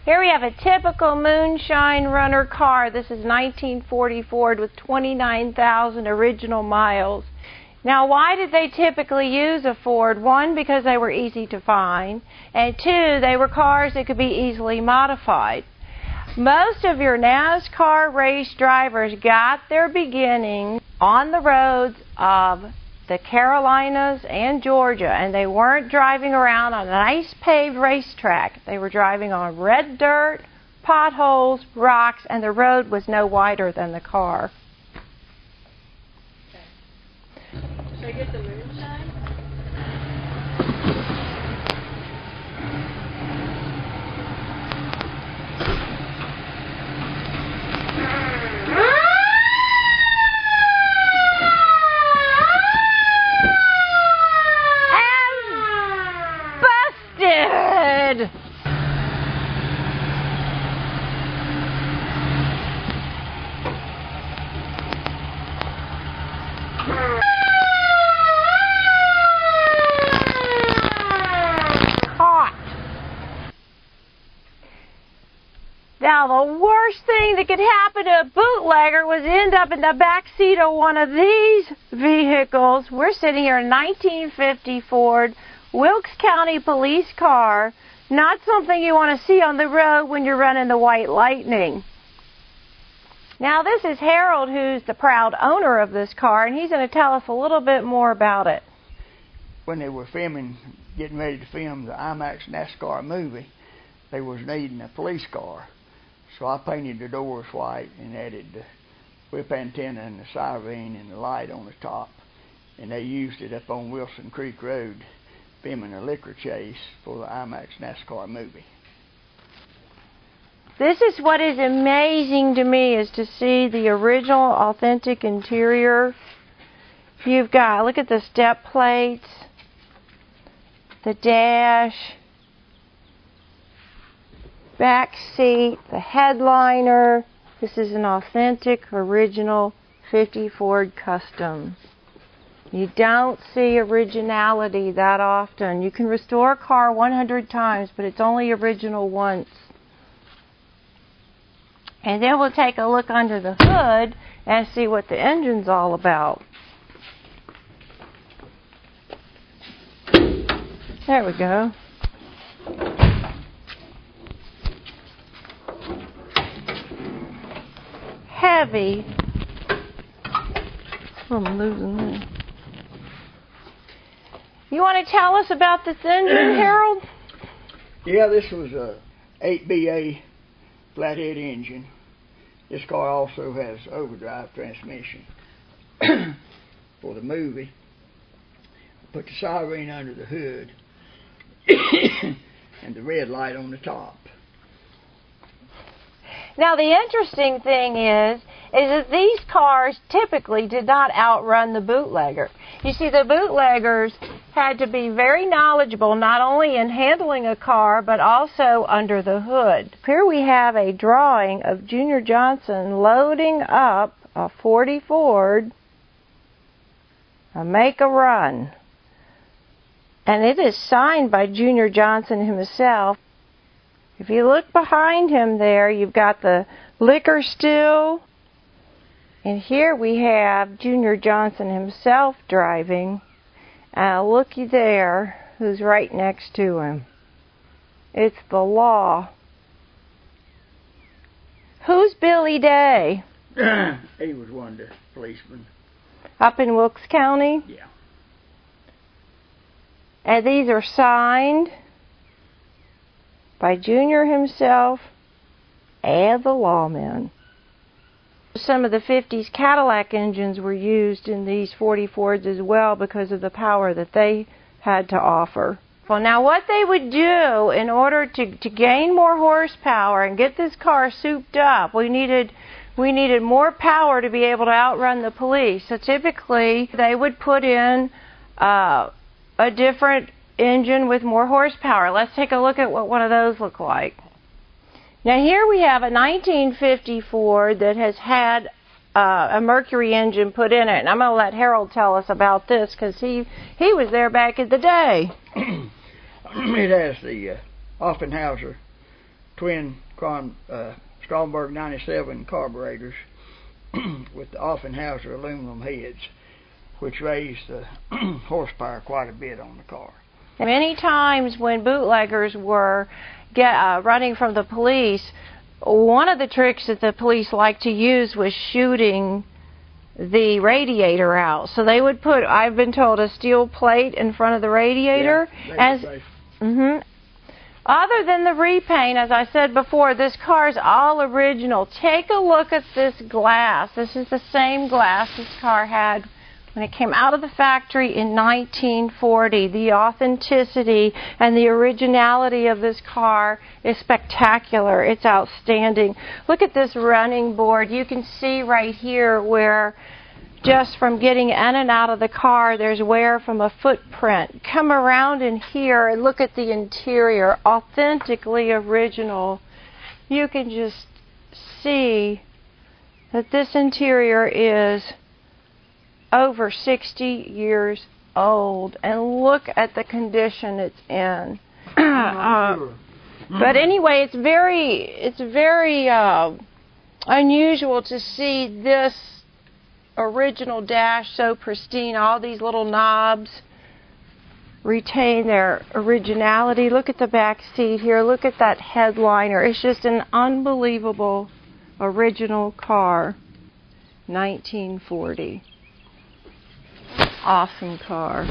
Here we have a typical Moonshine Runner car. This is 1940 Ford with 29,000 original miles. Now, why did they typically use a Ford? One, because they were easy to find, and two, they were cars that could be easily modified. Most of your NASCAR race drivers got their beginning on the roads of the Carolinas and Georgia, and they weren't driving around on a nice paved racetrack. They were driving on red dirt, potholes, rocks, and the road was no wider than the car. Should I get the moonshine? Now, the worst thing that could happen to a bootlegger was end up in the back seat of one of these vehicles. We're sitting here in a 1950 Ford Wilkes County police car. Not something you want to see on the road when you're running the White Lightning. Now, this is Harold, who's the proud owner of this car, and he's going to tell us a little bit more about it. When they were getting ready to film the IMAX NASCAR movie, they was needing a police car. So I painted the doors white and added the whip antenna and the siren and the light on the top. And they used it up on Wilson Creek Road, filming a liquor chase for the IMAX NASCAR movie. This is what is amazing to me, is to see the original, authentic interior. You've got, look at the step plates, the dash, back seat, the headliner. This is an authentic, original 50 Ford Custom. You don't see originality that often. You can restore a car 100 times, but it's only original once. And then we'll take a look under the hood and see what the engine's all about. There we go. Heavy. I'm losing that. You want to tell us about this engine, Harold? Yeah, this was a 8BA flathead engine. This car also has overdrive transmission. For the movie, I put the siren under the hood and the red light on the top. Now, the interesting thing is that these cars typically did not outrun the bootlegger. You see, the bootleggers had to be very knowledgeable, not only in handling a car, but also under the hood. Here we have a drawing of Junior Johnson loading up a 40 Ford, a Make a Run. And it is signed by Junior Johnson himself. If you look behind him there, you've got the liquor still. And here we have Junior Johnson himself driving. And looky there, who's right next to him. It's the law. Who's Billy Day? He was one of the policemen. Up in Wilkes County? Yeah. And these are signed by Junior himself and the lawmen. Some of the 50s Cadillac engines were used in these 40 Fords as well because of the power that they had to offer. Well, now what they would do in order to gain more horsepower and get this car souped up, we needed more power to be able to outrun the police. So typically they would put in a different engine with more horsepower. Let's take a look at what one of those look like. Now here we have a 1950 Ford that has had a Mercury engine put in it. And I'm going to let Harold tell us about this because he was there back in the day. It has the Offenhauser twin Stromberg 97 carburetors with the Offenhauser aluminum heads, which raised the horsepower quite a bit on the car. Many times when bootleggers were running from the police, one of the tricks that the police liked to use was shooting the radiator out. So they would put, I've been told, a steel plate in front of the radiator. Other than the repaint, as I said before, this car is all original. Take a look at this glass. This is the same glass this car had when it came out of the factory in 1940. The authenticity and the originality of this car is spectacular. It's outstanding. Look at this running board. You can see right here where just from getting in and out of the car, there's wear from a footprint. Come around in here and look at the interior. Authentically original. You can just see that this interior is over 60 years old, and look at the condition it's in. But anyway, it's very unusual to see this original dash so pristine. All these little knobs retain their originality. Look at the back seat here. Look at that headliner. It's just an unbelievable original car. 1940. Awesome car.